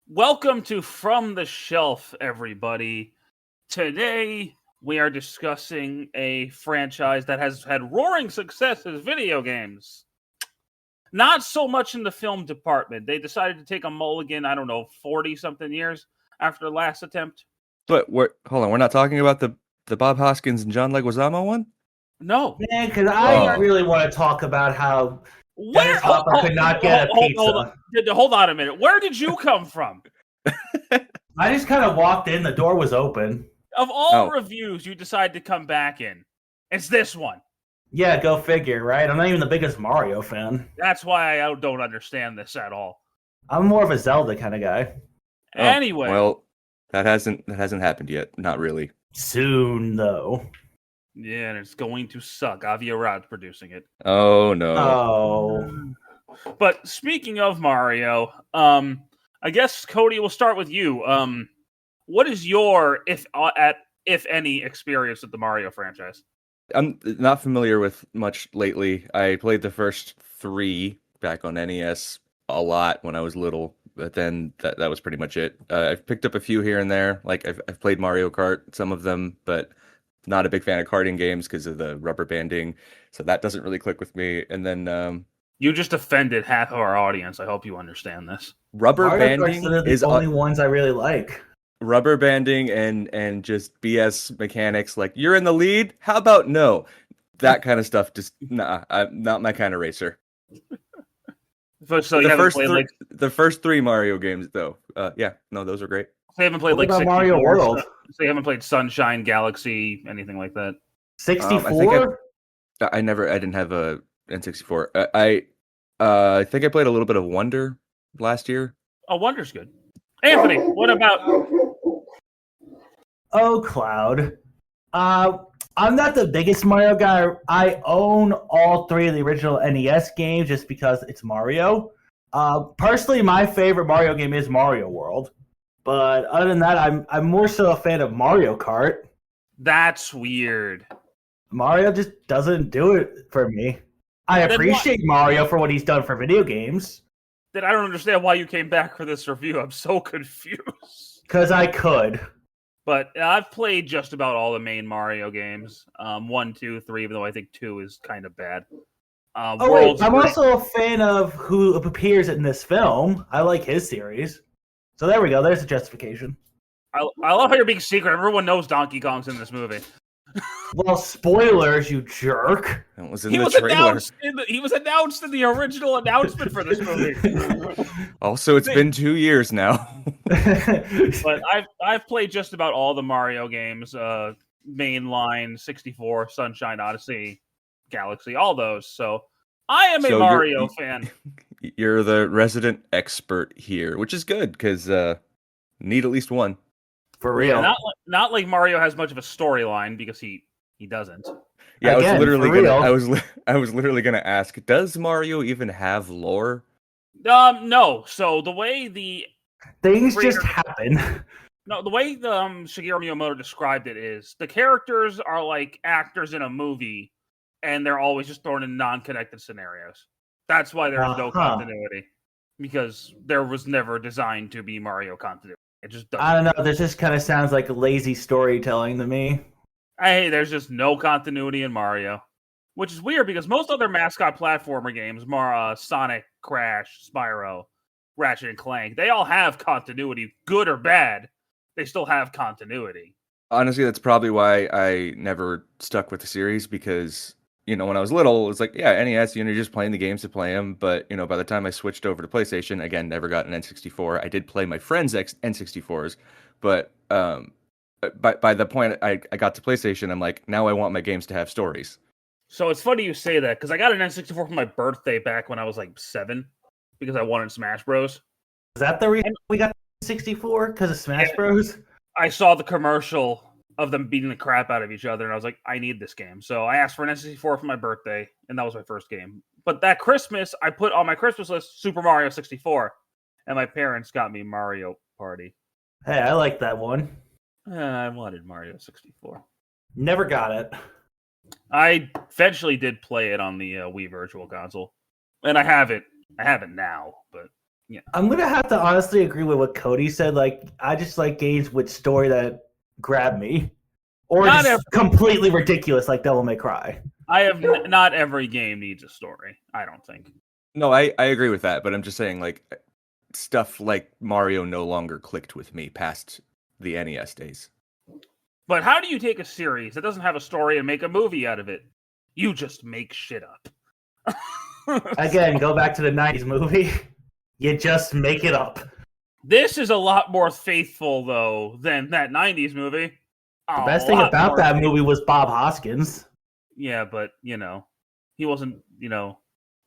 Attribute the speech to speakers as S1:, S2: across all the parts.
S1: Welcome to From the Shelf, everybody. Today, we are discussing a franchise that has had roaring success as video games. Not so much in the film department. They decided to take a mulligan, 40-something years after the last attempt.
S2: But hold on, we're not talking about the Bob Hoskins and John Leguizamo one?
S1: No.
S3: Man, because I really want to talk about how Dennis Hopper could not get a pizza.
S1: Hold on a minute. Where did you come from?
S3: I just kind of walked in. The door was open.
S1: Of all reviews you decide to come back in, it's this one.
S3: Yeah, go figure, right? I'm not even the biggest Mario fan.
S1: That's why I don't understand this at all.
S3: I'm more of a Zelda kind of guy.
S1: Anyway.
S2: Well, that hasn't happened yet. Not really.
S3: Soon, though.
S1: Yeah, and it's going to suck. Avia Rod's producing it.
S2: Oh, no.
S3: Oh.
S1: But speaking of Mario, I guess, Cody, we'll start with you. What is your, if any, experience with the Mario franchise?
S2: I'm not familiar with much lately. I played the first 3 back on NES a lot when I was little, but then that was pretty much it. I've picked up a few here and there. Like I've played Mario Kart, some of them, but not a big fan of karting games because of the rubber banding. So that doesn't really click with me. And then
S1: you just offended half of our audience. I hope you understand this.
S2: Rubber
S3: Mario
S2: banding
S3: is the only ones I really like.
S2: Rubber banding and just BS mechanics, like you're in the lead. How about no? That kind of stuff. Just I'm not my kind of racer.
S1: So you haven't played
S2: the first 3 Mario games, though. Those are great.
S1: So you haven't played like
S3: Mario World.
S1: So you haven't played Sunshine, Galaxy, anything like that.
S3: 64.
S2: I didn't have a N64. I think I played a little bit of Wonder last year.
S1: Oh, Wonder's good. Anthony, what about?
S3: Oh, Cloud. I'm not the biggest Mario guy. I own all 3 of the original NES games just because it's Mario. Personally, my favorite Mario game is Mario World. But other than that, I'm more so a fan of Mario Kart.
S1: That's weird.
S3: Mario just doesn't do it for me. I appreciate Mario for what he's done for video games.
S1: Then I don't understand why you came back for this review. I'm so confused.
S3: Because I could.
S1: But I've played just about all the main Mario games. 1, 2, 3, even though I think 2 is kind of bad.
S3: I'm also a fan of who appears in this film. I like his series. So there we go. There's a justification.
S1: I love how you're being secret. Everyone knows Donkey Kong's in this movie.
S3: Well, spoilers, you jerk.
S2: That was in the trailer.
S1: He was announced in the original announcement for this movie.
S2: Also, it's been 2 years now.
S1: But I've played just about all the Mario games. Mainline, 64, Sunshine, Odyssey, Galaxy, all those. So I am a Mario fan.
S2: You're the resident expert here, which is good because need at least one.
S3: For real.
S1: Yeah, not like Mario has much of a storyline because he doesn't.
S2: Yeah, I was literally gonna ask, does Mario even have lore?
S1: No. So the way the
S3: things just happen.
S1: No, the way the Shigeru Miyamoto described it is the characters are like actors in a movie, and they're always just thrown in non-connected scenarios. That's why there's no continuity, because there was never designed to be Mario continuity. It just doesn't.
S3: I don't know. This just kind of sounds like lazy storytelling to me.
S1: Hey, there's just no continuity in Mario, which is weird because most other mascot platformer games, Sonic, Crash, Spyro, Ratchet and Clank, they all have continuity, good or bad. They still have continuity.
S2: Honestly, that's probably why I never stuck with the series because, when I was little, it's like, yeah, NES, you're just playing the games to play them. But, by the time I switched over to PlayStation, again, never got an N64. I did play my friends' N64s, but by the point I got to PlayStation, I'm like, now I want my games to have stories.
S1: So it's funny you say that, because I got an N64 for my birthday back when I was like 7, because I wanted Smash Bros.
S3: Is that the reason we got 64? Because of Smash Bros?
S1: I saw the commercial of them beating the crap out of each other, and I was like, I need this game. So I asked for an N64 for my birthday, and that was my first game. But that Christmas, I put on my Christmas list Super Mario 64, and my parents got me Mario Party.
S3: Hey, I like that one.
S1: I wanted Mario 64.
S3: Never got it.
S1: I eventually did play it on the Wii Virtual Console, and I have it now, but Yeah.
S3: I'm gonna have to honestly agree with what Cody said. Like, I just like games with story that grab me, or
S1: Not
S3: just completely ridiculous, like Devil May Cry.
S1: I have not every game needs a story. I don't think.
S2: No, I agree with that, but I'm just saying, like, stuff like Mario no longer clicked with me past the NES days.
S1: But how do you take a series that doesn't have a story and make a movie out of it? You just make shit up.
S3: Again, go back to the '90s movie. You just make it up.
S1: This is a lot more faithful, though, than that '90s movie.
S3: The best thing about that movie was Bob Hoskins.
S1: Yeah, but he wasn't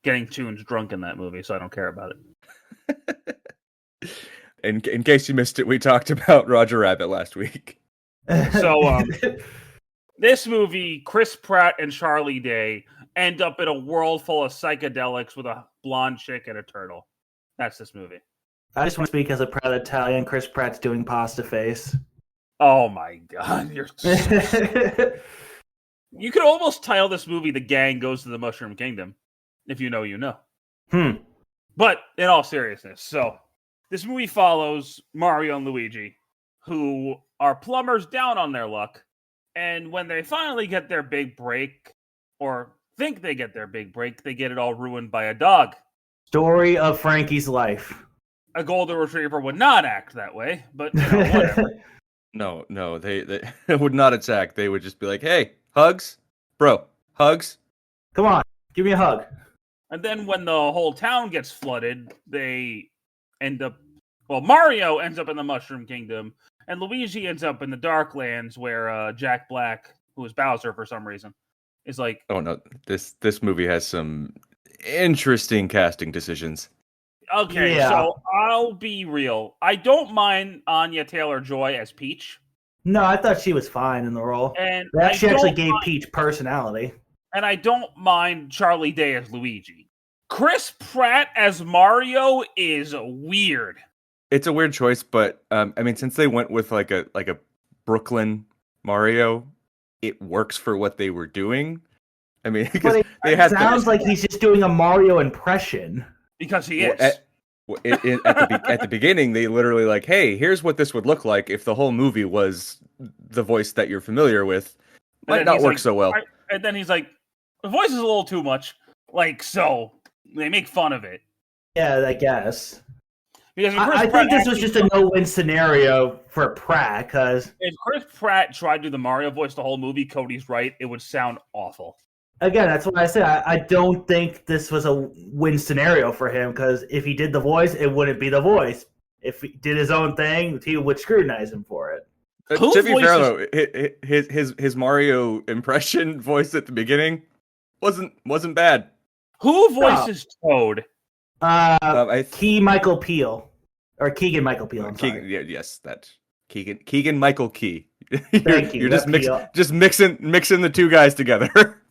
S1: getting tunes drunk in that movie, so I don't care about it.
S2: In case you missed it, we talked about Roger Rabbit last week.
S1: So, this movie, Chris Pratt and Charlie Day end up in a world full of psychedelics with a blonde chick and a turtle. That's this movie.
S3: I just want to speak as a proud Italian. Chris Pratt's doing pasta face.
S1: Oh my god, you're You could almost title this movie "The Gang Goes to the Mushroom Kingdom," if you know, you know. But in all seriousness, so this movie follows Mario and Luigi, who are plumbers down on their luck, and when they finally get their big break, or think they get their big break, they get it all ruined by a dog.
S3: Story of Frankie's life.
S1: A golden retriever would not act that way, but whatever.
S2: No, they would not attack. They would just be like, "Hey, hugs, bro, hugs.
S3: Come on, give me a hug."
S1: And then when the whole town gets flooded, they end up... Well, Mario ends up in the Mushroom Kingdom, and Luigi ends up in the Darklands, where Jack Black, who is Bowser for some reason, is like...
S2: Oh no, this movie has some interesting casting decisions.
S1: Okay,
S3: yeah.
S1: So I'll be real. I don't mind Anya Taylor-Joy as Peach.
S3: No, I thought she was fine in the role.
S1: And
S3: she actually gave Peach personality.
S1: And I don't mind Charlie Day as Luigi. Chris Pratt as Mario is weird.
S2: It's a weird choice, but I mean, since they went with like a Brooklyn Mario, it works for what they were doing. I mean, because
S3: it sounds like he's just doing a Mario impression.
S1: Because he is.
S2: At the beginning, they literally like, "Hey, here's what this would look like if the whole movie was the voice that you're familiar with." Might not work so well.
S1: And then he's like, "The voice is a little too much." Like, so they make fun of it.
S3: Yeah, I guess.
S1: Because
S3: I think this was just a no-win scenario for Pratt, because...
S1: If Chris Pratt tried to do the Mario voice the whole movie, Cody's right, it would sound awful.
S3: Again, that's what I said. I don't think this was a win scenario for him, because if he did the voice, it wouldn't be the voice. If he did his own thing, he would scrutinize him for it.
S2: To be fair, though, his Mario impression voice at the beginning wasn't bad.
S1: Who voices Toad?
S3: Keegan Michael Peel. I'm sorry.
S2: Yes, that Keegan Michael Key.
S3: Thank you.
S2: You're just mixing the two guys together.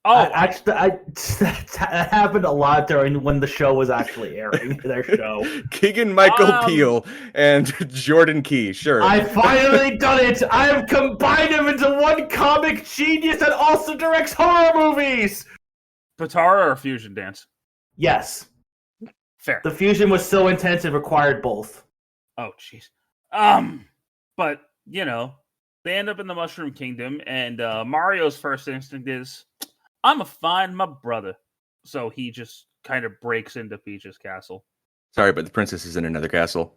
S3: That happened a lot during when the show was actually airing. Their show.
S2: Keegan Michael Peel and Jordan Key. Sure.
S3: I finally done it. I have combined them into one comic genius that also directs horror movies.
S1: Patara or Fusion Dance?
S3: Yes.
S1: Fair.
S3: The fusion was so intense it required both.
S1: Oh, jeez. But they end up in the Mushroom Kingdom, and Mario's first instinct is, "I'm a find my brother." So he just kind of breaks into Peach's castle.
S2: Sorry, but the princess is in another castle.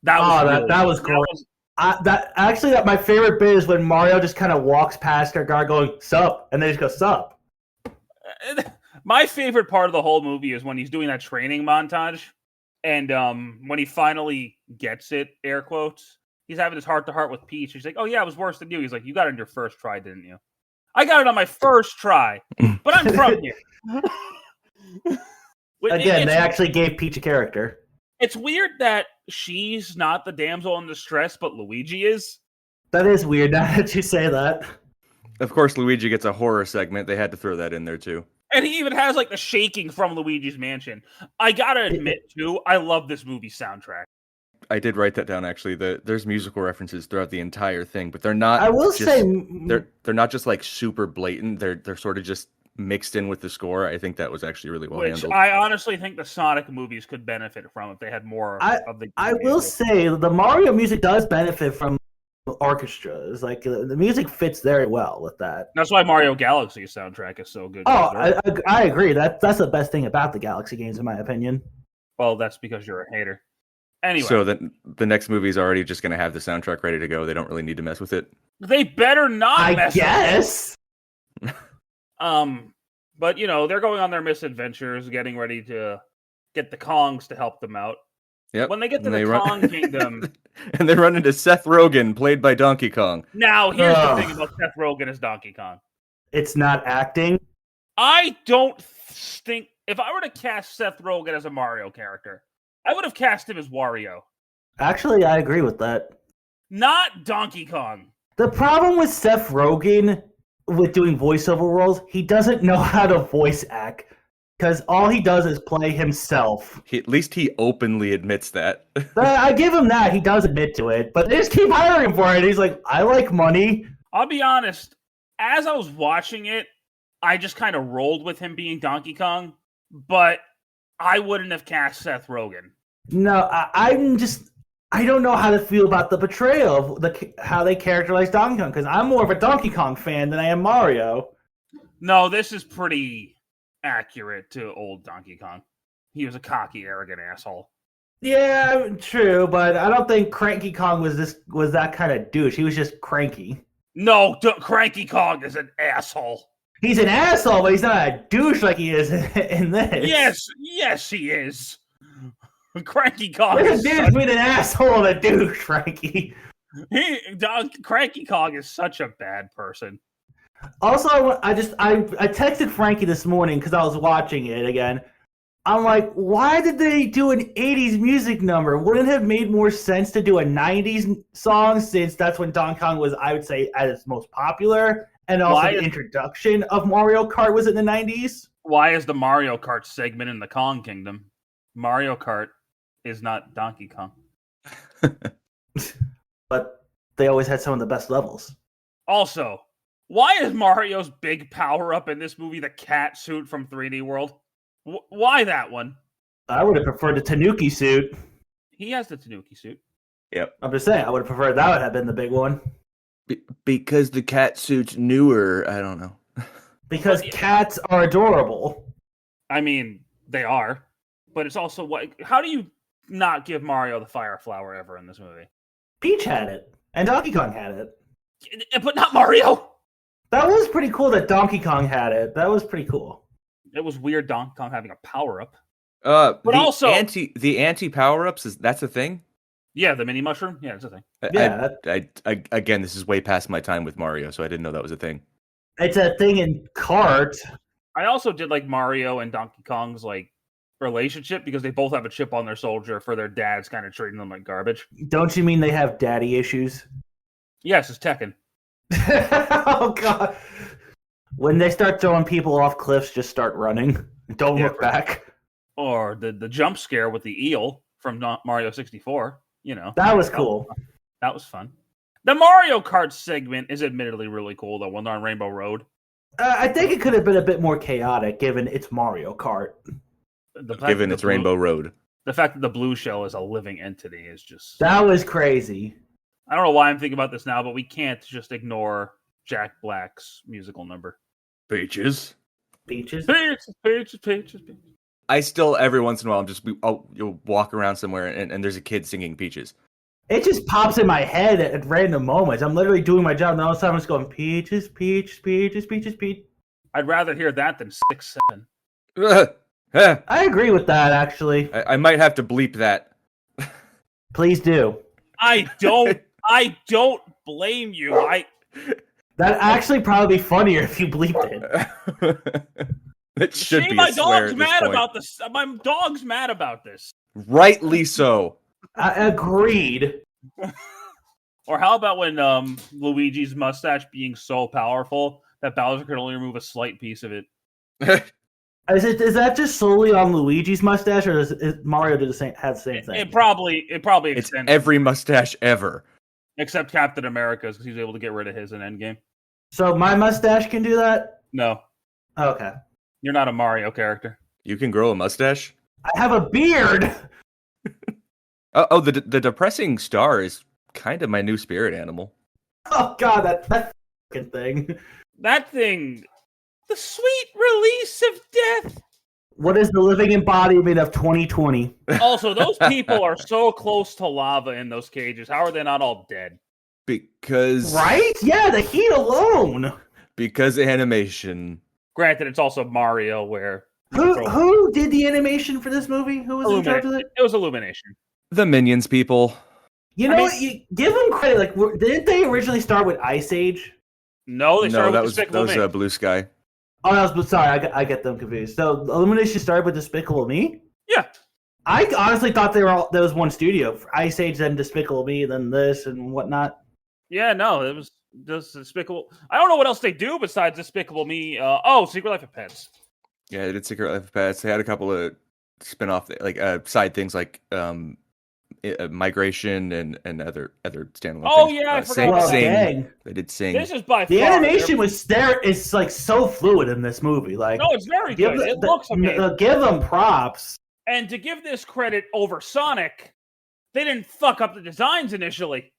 S3: That was great. My favorite bit is when Mario just kind of walks past her guard going, "Sup," and they just go, "Sup."
S1: My favorite part of the whole movie is when he's doing that training montage, and when he finally gets it, air quotes, he's having his heart-to-heart with Peach. He's like, "Oh yeah, it was worse than you." He's like, "You got it on your first try, didn't you?" "I got it on my first try, but I'm from here."
S3: Again, they actually gave Peach a character.
S1: It's weird that she's not the damsel in distress, but Luigi is.
S3: That is weird, now that you say that.
S2: Of course, Luigi gets a horror segment. They had to throw that in there, too.
S1: And he even has, like, the shaking from Luigi's Mansion. I gotta admit, too, I love this movie's soundtrack.
S2: I did write that down, actually. There's musical references throughout the entire thing, but they're not...
S3: I will say...
S2: They're not just, like, super blatant. They're sort of just mixed in with the score, I think that was actually really well
S1: Which
S2: handled.
S1: I honestly think the Sonic movies could benefit from if they had more of the.
S3: I will say the Mario music does benefit from orchestras. Like the music fits very well with that.
S1: That's why Mario Galaxy's soundtrack is so good.
S3: Oh, I agree. That's the best thing about the Galaxy games, in my opinion.
S1: Well, that's because you're a hater. Anyway,
S2: So the next movie's already just going to have the soundtrack ready to go. They don't really need to mess with it.
S1: they better not.
S3: I guess.
S1: But they're going on their misadventures, getting ready to get the Kongs to help them out.
S2: Yep.
S1: When they get to the Kong Kingdom,
S2: and they run into Seth Rogen, played by Donkey Kong.
S1: Now here's the thing about Seth Rogen as Donkey Kong.
S3: It's not acting.
S1: I don't think if I were to cast Seth Rogen as a Mario character, I would have cast him as Wario.
S3: Actually, I agree with that.
S1: Not Donkey Kong.
S3: The problem with Seth Rogen with doing voiceover roles, he doesn't know how to voice act. Because all he does is play himself.
S2: At least he openly admits that.
S3: I give him that. He does admit to it. But they just keep hiring him for it. He's like, I like money.
S1: I'll be honest. As I was watching it, I just kind of rolled with him being Donkey Kong. But I wouldn't have cast Seth Rogen.
S3: No, I don't know how to feel about the portrayal of how they characterize Donkey Kong. Because I'm more of a Donkey Kong fan than I am Mario.
S1: No, this is pretty accurate to old Donkey Kong. He was a cocky, arrogant asshole.
S3: Yeah, true, but I don't think Cranky Kong was that kind of douche. He was just cranky.
S1: No, Cranky Kong is an asshole.
S3: He's an asshole, but he's not a douche like he is in this.
S1: Yes, he is. Cranky Kong
S3: There's a difference between an asshole and a douche, Frankie.
S1: Cranky Kong is such a bad person.
S3: Also, I texted Frankie this morning because I was watching it again. I'm like, why did they do an 80s music number? Wouldn't it have made more sense to do a 90s song since that's when Donkey Kong was, I would say, at its most popular? And also the introduction of Mario Kart was in the 90s?
S1: Why is the Mario Kart segment in the Kong Kingdom? Mario Kart is not Donkey Kong.
S3: But they always had some of the best levels.
S1: Also, why is Mario's big power-up in this movie the cat suit from 3D World? Why that one?
S3: I would have preferred the Tanuki suit.
S1: He has the Tanuki suit.
S2: Yep.
S3: I'm just saying, I would have preferred that would have been the big one.
S2: Because the cat suit's newer, I don't know.
S3: Because cats are adorable.
S1: I mean, they are. But it's also, how do you not give Mario the fire flower ever in this movie?
S3: Peach had it. And Donkey Kong had it.
S1: But not Mario!
S3: That was pretty cool that Donkey Kong had it. That was pretty cool.
S1: It was weird Donkey Kong having a power-up.
S2: But
S1: also...
S2: The anti-power-ups, that's a thing?
S1: Yeah, the mini mushroom? Yeah, it's a thing.
S3: Yeah.
S2: Again, this is way past my time with Mario, so I didn't know that was a thing.
S3: It's a thing in Kart.
S1: I also did like Mario and Donkey Kong's like relationship because they both have a chip on their shoulder for their dads kind of treating them like garbage.
S3: Don't you mean they have daddy issues?
S1: Yes, it's Tekken.
S3: Oh, God. When they start throwing people off cliffs, just start running. Don't look back.
S1: Or the jump scare with the eel from Mario 64.
S3: That was cool.
S1: That was fun. The Mario Kart segment is admittedly really cool, though, when they're on Rainbow Road.
S3: I think it could have been a bit more chaotic, given it's Mario Kart.
S2: Given it's Rainbow Road.
S1: The fact that the blue shell is a living entity is just...
S3: That was crazy.
S1: I don't know why I'm thinking about this now, but we can't just ignore Jack Black's musical number.
S2: Peaches.
S3: Peaches?
S1: Peaches.
S2: I still, every once in a while, you'll walk around somewhere and there's a kid singing Peaches.
S3: It just pops in my head at random moments. I'm literally doing my job, and all the time I'm just going, Peaches, Peach, Peaches, Peaches, Peach.
S1: I'd rather hear that than 6-7.
S3: I agree with that, actually.
S2: I might have to bleep that.
S3: Please do.
S1: I don't blame you.
S3: That'd actually probably be funnier if you bleeped it.
S2: It should
S1: See,
S2: be
S1: my
S2: a swear
S1: dog's
S2: at this
S1: mad
S2: point.
S1: about this. My dog's mad about this.
S2: Rightly so.
S3: I agreed.
S1: Or how about when Luigi's mustache being so powerful that Bowser could only remove a slight piece of it?
S3: Is that just solely on Luigi's mustache, or does Mario have the same thing?
S1: It probably
S2: It's
S1: extends.
S2: every mustache ever.
S1: Except Captain America's, because he was able to get rid of his in Endgame.
S3: So my mustache can do that?
S1: No.
S3: Okay.
S1: You're not a Mario character.
S2: You can grow a mustache?
S3: I have a beard!
S2: The depressing star is kind of my new spirit animal.
S3: Oh god, that fucking thing.
S1: That thing, the sweet release of death.
S3: What is the living embodiment of 2020?
S1: Also, those people are so close to lava in those cages. How are they not all dead?
S2: Because...
S3: Right? Yeah, the heat alone.
S2: Because animation.
S1: Granted, it's also Mario where...
S3: Who did the animation for this movie? Who was in charge of it?
S1: It was Illumination.
S2: The Minions people.
S3: You know what? You give them credit. Like, didn't they originally start with Ice Age?
S1: No, they started with Despicable Me.
S2: That was Blue Sky.
S3: Oh, that was sorry. I get them confused. So Illumination started with Despicable Me.
S1: Yeah. I
S3: honestly thought there was one studio. Ice Age, then Despicable Me, then this and whatnot.
S1: Yeah, no, it was just Despicable. I don't know what else they do besides Despicable Me. Secret Life of Pets.
S2: Yeah, they did Secret Life of Pets. They had a couple of spin-off, side things like Migration and other standalone.
S1: Oh
S2: things.
S1: yeah, I forgot.
S2: Sing. They did Sing.
S1: This is by
S3: the
S1: far
S3: animation was there. It's like so fluid in this movie. Like,
S1: no, it's very good. It looks amazing.
S3: Give them props.
S1: And to give this credit over Sonic, they didn't fuck up the designs initially.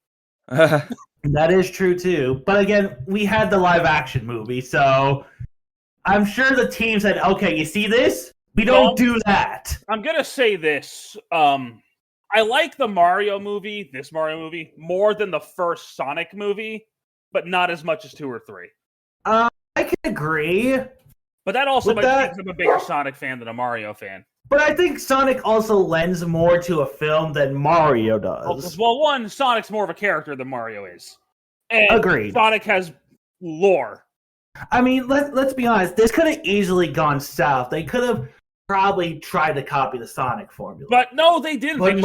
S3: That is true too. But again, we had the live action movie, so I'm sure the team said, "Okay, you see this? We don't do that."
S1: I'm gonna say this. I like the Mario movie, this Mario movie, more than the first Sonic movie, but not as much as 2 or 3.
S3: I can agree.
S1: But that also makes me a bigger Sonic fan than a Mario fan.
S3: But I think Sonic also lends more to a film than Mario does.
S1: Well, one, Sonic's more of a character than Mario is. And
S3: agreed.
S1: Sonic has lore.
S3: I mean, let's be honest. This could have easily gone south. They could have probably tried to copy the Sonic formula.
S1: But no, they didn't.
S3: But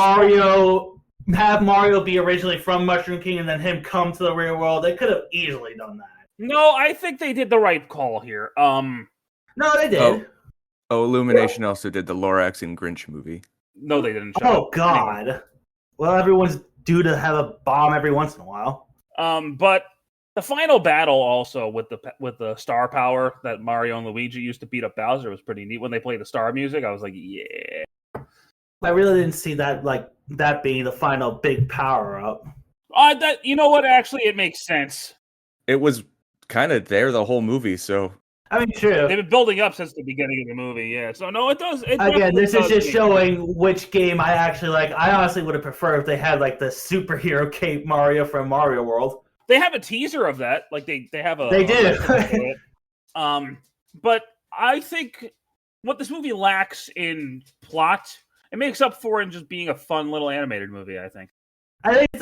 S3: have Mario be originally from Mushroom King and then him come to the real world. They could have easily done that.
S1: No, I think they did the right call here.
S3: No, they did.
S2: Illumination also did the Lorax and Grinch movie.
S1: No, they didn't.
S3: Oh, God. Anyway. Well, everyone's due to have a bomb every once in a while.
S1: But the final battle also with the star power that Mario and Luigi used to beat up Bowser was pretty neat. When they played the star music, I was like, yeah.
S3: I really didn't see that being the final big power up.
S1: You know what? Actually, it makes sense.
S2: It was kind of there the whole movie, so.
S3: I mean, true.
S1: They've been building up since the beginning of the movie, yeah. So no, it does.
S3: Again, this is just showing which game I actually like. I honestly would have preferred if they had like the superhero cape Mario from Mario World.
S1: They have a teaser of that. Like they have a.
S3: They do.
S1: But I think what this movie lacks in plot, it makes up for in just being a fun little animated movie. I think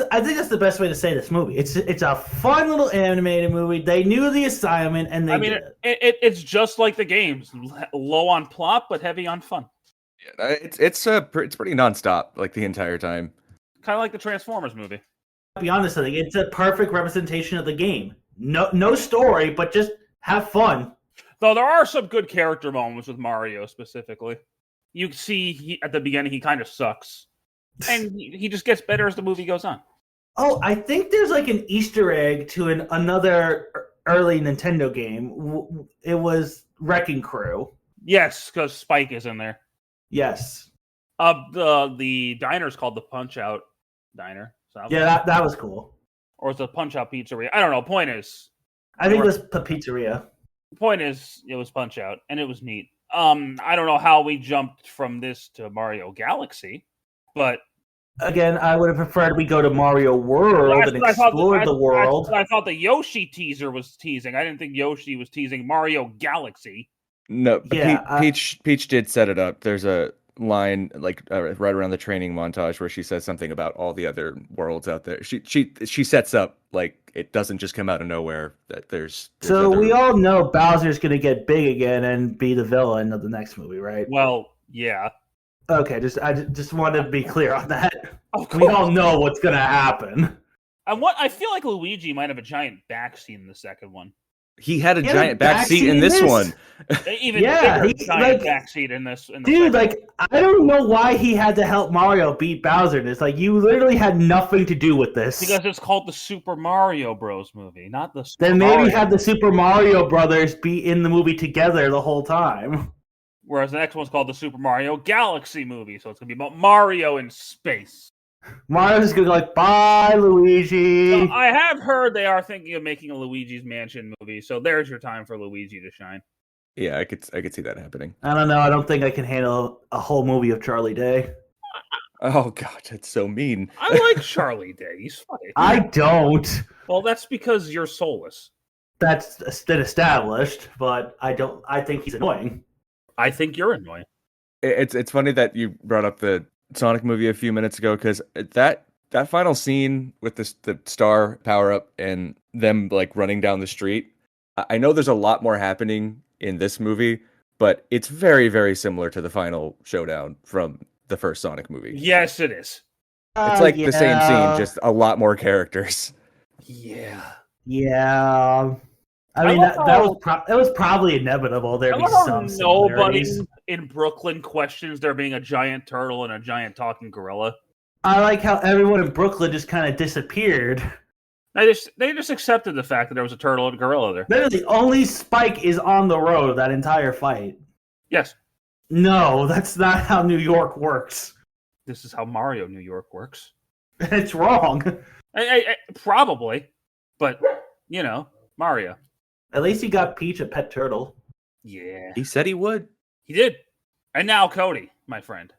S3: that's the best way to say this movie. It's a fun little animated movie. They knew the assignment and they did it.
S1: It's just like the games, low on plot but heavy on fun.
S2: Yeah, it's pretty nonstop like the entire time.
S1: Kind of like the Transformers movie.
S3: To be honest, I think it's a perfect representation of the game. No story, but just have fun.
S1: Though there are some good character moments with Mario specifically. You see, at the beginning, he kind of sucks. And he just gets better as the movie goes on.
S3: Oh, I think there's like an Easter egg to another early Nintendo game. It was Wrecking Crew.
S1: Yes, because Spike is in there.
S3: Yes.
S1: The diner's called the Punch-Out Diner. So
S3: yeah, that was cool.
S1: Or it's a Punch-Out Pizzeria. I don't know. Point is...
S3: I think it was a pizzeria.
S1: Point is, it was Punch-Out, and it was neat. I don't know how we jumped from this to Mario Galaxy. But
S3: again, I would have preferred we go to Mario World and explore the world.
S1: I thought the Yoshi teaser was teasing. I didn't think Yoshi was teasing Mario Galaxy.
S2: No, yeah, Peach did set it up. There's a line like right around the training montage where she says something about all the other worlds out there. She sets up like it doesn't just come out of nowhere that there's
S3: so we all know Bowser's going to get big again and be the villain of the next movie, right?
S1: Well, yeah.
S3: Okay, I just wanted to be clear on that. We all know what's going to happen.
S1: And I feel like Luigi might have a giant backseat in the second one.
S2: He had a
S3: He had
S2: giant
S3: a
S2: backseat in this one.
S1: Even
S3: Yeah,
S1: bigger
S3: he-
S1: giant
S3: like-
S1: backseat in this. In the
S3: Dude,
S1: second.
S3: like, I don't know why he had to help Mario beat Bowser in this. Like, you literally had nothing to do with this.
S1: Because it's called the Super Mario Bros. Movie, not the Super
S3: Then maybe
S1: Mario
S3: have the
S1: movie.
S3: Super Mario Brothers be in the movie together the whole time.
S1: Whereas the next one's called the Super Mario Galaxy movie, so it's gonna be about Mario in space.
S3: Mario's gonna go like, bye, Luigi.
S1: So I have heard they are thinking of making a Luigi's Mansion movie, so there's your time for Luigi to shine.
S2: Yeah, I could see that happening.
S3: I don't know. I don't think I can handle a whole movie of Charlie Day.
S2: Oh god, that's so mean.
S1: I like Charlie Day. He's funny.
S3: I don't.
S1: Well, that's because you're soulless.
S3: That's been established, but I don't. I think he's annoying.
S1: I think you're annoying.
S2: It's funny that you brought up the Sonic movie a few minutes ago because that final scene with the star power up and them like running down the street. I know there's a lot more happening in this movie, but it's very, very similar to the final showdown from the first Sonic movie.
S1: Yes, it is.
S2: It's like the same scene, just a lot more characters.
S1: Yeah.
S3: Yeah. I mean,
S1: love
S3: that was probably inevitable. There'd
S1: I
S3: be
S1: love how
S3: some
S1: nobody
S3: similarities.
S1: in Brooklyn questions there being a giant turtle and a giant talking gorilla.
S3: I like how everyone in Brooklyn just kind of disappeared.
S1: They just accepted the fact that there was a turtle and a gorilla there.
S3: Literally, only Spike is on the road that entire fight.
S1: Yes,
S3: No, that's not how New York works.
S1: this is how Mario New York works.
S3: It's wrong.
S1: Probably, but you know, Mario.
S3: At least he got Peach a pet turtle.
S1: Yeah,
S2: He said he would.
S1: he did. And now Cody, my friend.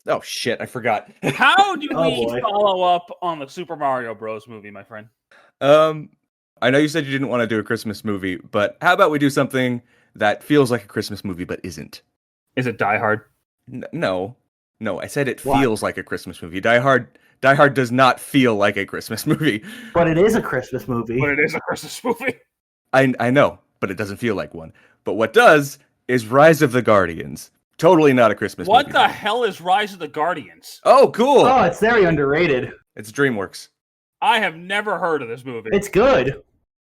S2: Oh shit, I forgot.
S1: How do
S3: Oh,
S1: we
S3: boy.
S1: follow up on the Super Mario Bros. Movie, my friend?
S2: I know you said you didn't want to do a Christmas movie, but how about we do something that feels like a Christmas movie but isn't?
S1: Is it Die Hard?
S2: No, I said it
S3: What?
S2: feels like a Christmas movie. Die Hard does not feel like a Christmas movie.
S3: But it is a Christmas movie.
S1: But it is a Christmas movie.
S2: I know, but it doesn't feel like one. But what does is Rise of the Guardians. Totally not a Christmas
S1: What
S2: movie.
S1: the hell is Rise of the Guardians?
S2: Oh, cool.
S3: Oh, it's very underrated.
S2: It's DreamWorks.
S1: I have never heard of this movie.
S3: It's good.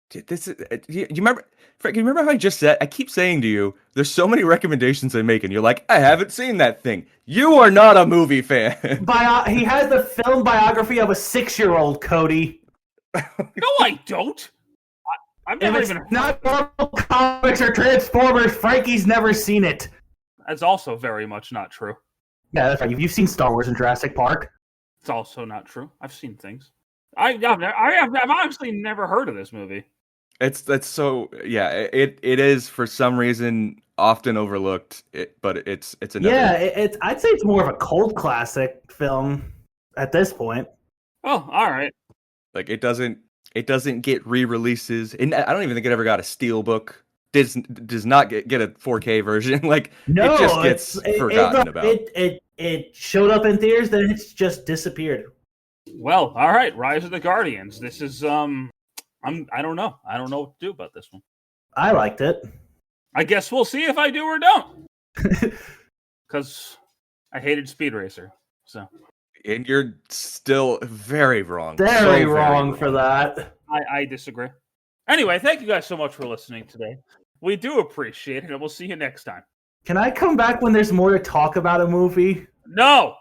S2: Dude, this is, you remember, Frank, you remember how I just said, I keep saying to you, there's so many recommendations I make, and you're like, I haven't seen that thing. You are not a movie fan.
S3: He has the film biography of a 6-year-old, Cody.
S1: No, I don't. I've
S3: If
S1: never
S3: it's
S1: even.
S3: not Marvel Comics or Transformers, Frankie's never seen it.
S1: That's also very much not true.
S3: Yeah, that's right. You've seen Star Wars and Jurassic Park.
S1: It's also not true. I've seen things. I've honestly never heard of this movie.
S2: That's so, yeah, it is for some reason often overlooked, but it's another.
S3: Yeah, I'd say it's more of a cult classic film at this point.
S1: Oh, all right.
S2: Like it doesn't get re-releases, and I don't even think it ever got a steelbook. Does not get a 4K version. Like
S3: No,
S2: it just gets forgotten about.
S3: It showed up in theaters, then it's just disappeared.
S1: Well, all right. Rise of the Guardians. This is I don't know. I don't know what to do about this one.
S3: I liked it.
S1: I guess we'll see if I do or don't. Because I hated Speed Racer. So
S2: And you're still very wrong.
S3: Very wrong for that.
S1: I disagree. Anyway, thank you guys so much for listening today. We do appreciate it, and we'll see you next time.
S3: Can I come back when there's more to talk about a movie?
S1: No!